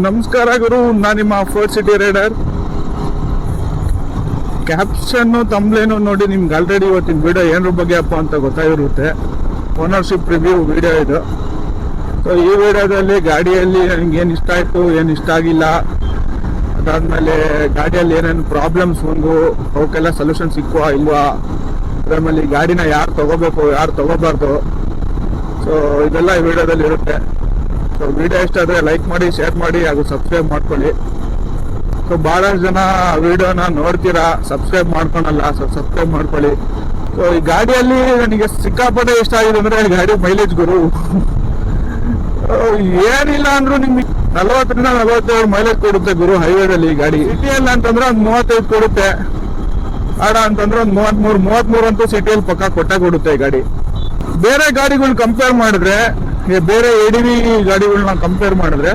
ನಮಸ್ಕಾರ ಗುರು, ನಾನು ನಿಮ್ಮ ಫೋರ್ಟ್ ಸಿಟಿ ರೈಡರ್. ಕ್ಯಾಪ್ಷನ್ನು ತಮ್ಲೇನು ನೋಡಿ ನಿಮ್ಗೆ ಆಲ್ರೆಡಿ ಇವತ್ತಿನ ವಿಡಿಯೋ ಏನ್ರ ಬಗ್ಗೆ ಅಪ್ಪ ಅಂತ ಗೊತ್ತಾಗಿರುತ್ತೆ. ಓನರ್ಶಿಪ್ ರಿವ್ಯೂ ವಿಡಿಯೋ ಇದು. ಸೊ ಈ ವಿಡಿಯೋದಲ್ಲಿ ಗಾಡಿಯಲ್ಲಿ ನನಗೆ ಏನು ಇಷ್ಟ ಆಯಿತು, ಏನು ಇಷ್ಟ ಆಗಿಲ್ಲ, ಅದಾದಮೇಲೆ ಗಾಡಿಯಲ್ಲಿ ಏನೇನು ಪ್ರಾಬ್ಲಮ್ಸ್ ಬಂದು ಅವಕ್ಕೆಲ್ಲ ಸೊಲ್ಯೂಷನ್ ಸಿಕ್ಕುವ ಇಲ್ವಾ, ಅದಾದ್ಮೇಲೆ ಈ ಗಾಡಿನ ಯಾರು ತಗೋಬೇಕು ಯಾರು ತಗೋಬಾರ್ದು, ಸೊ ಇದೆಲ್ಲ ಈ ವಿಡಿಯೋದಲ್ಲಿ ಇರುತ್ತೆ. ಸೊ ವಿಡಿಯೋ ಇಷ್ಟ ಆದರೆ ಲೈಕ್ ಮಾಡಿ, ಶೇರ್ ಮಾಡಿ ಹಾಗೂ ಸಬ್ಸ್ಕ್ರೈಬ್ ಮಾಡ್ಕೊಳ್ಳಿ. ಸೊ ಭಾಳಷ್ಟು ಜನ ವಿಡಿಯೋನ ನೋಡ್ತೀರಾ, ಸಬ್ಸ್ಕ್ರೈಬ್ ಮಾಡ್ಕೊಳಲ್ಲ. ಸೊ ಸಬ್ಸ್ಕ್ರೈಬ್ ಮಾಡ್ಕೊಳ್ಳಿ. ಸೊ ಈ ಗಾಡಿಯಲ್ಲಿ ನನಗೆ ಸಿಕ್ಕಾಪಟ್ಟೆ ಇಷ್ಟ ಆಗಿದೆ ಅಂದರೆ ಗಾಡಿ ಮೈಲೇಜ್ ಗುರು. ಏನಿಲ್ಲ ಅಂದ್ರೂ ನಿಮ್ಗೆ 40ರಿಂದ 47 ಮೈಲೇಜ್ ಕೊಡುತ್ತೆ ಗುರು ಹೈವೇದಲ್ಲಿ. ಈ ಗಾಡಿ ಸಿಟಿಯಲ್ಲಿ ಅಂತಂದ್ರೆ ಒಂದು 35 ಕೊಡುತ್ತೆ, ಆಡ ಅಂತಂದ್ರೆ ಒಂದು 33 ಅಂತೂ ಸಿಟಿಯಲ್ಲಿ ಪಕ್ಕ ಕೊಟ್ಟೆ ಕೊಡುತ್ತೆ ಈ ಗಾಡಿ. ಬೇರೆ ಗಾಡಿಗಳನ್ನ ಕಂಪೇರ್ ಮಾಡಿದ್ರೆ, ಬೇರೆ ADV ಗಾಡಿಗಳನ್ನ ಕಂಪೇರ್ ಮಾಡಿದ್ರೆ